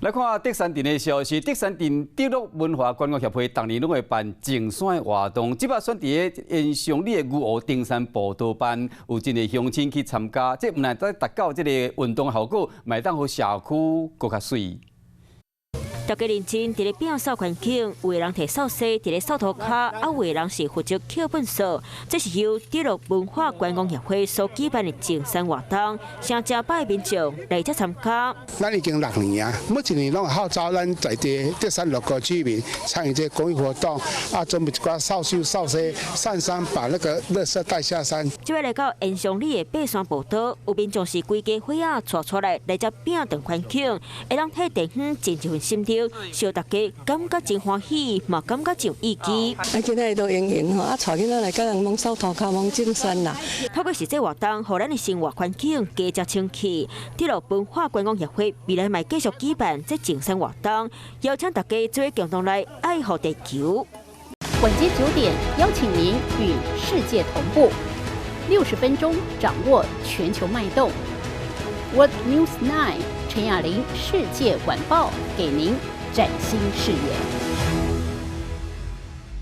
来看德山镇的消息，德山镇德乐文化观光协会当年拢会办进山的活动，即摆选伫个延上里的牛湖登山步道班，有真个乡亲去参加，这唔但达到这个运动效果，嘛当互社区更较水。 大家认真伫咧变扫环境，有的人摕扫帚伫咧扫涂骹，啊有的人是负责捡粪扫。这是由德乐文化观光协会所举办的进山活动，成正百民众来遮参加。咱已经6年啊，每一年拢号召咱在地德山6个居民参与这公益活动，啊，准备一寡扫帚、扫帚上山，把那个垃圾带下山。即摆来到延上里的爬山步道，有民众是规家伙仔带出来遮变动环境，会当替地方尽一份心力。 小大家感觉真欢喜，嘛感觉真意义。啊，今仔都迎迎吼，啊，带囡仔来甲人蒙扫涂骹、蒙进山啦。透过实际活动，互咱的生活环境加加清气。德乐文化观光协会未来嘛继续举办这进山活动，邀请大家做共同来爱护地球。晚间9点，邀请您与世界同步，60分钟掌握全球脉动。What News 9，陈雅玲世界晚报给您崭新视野。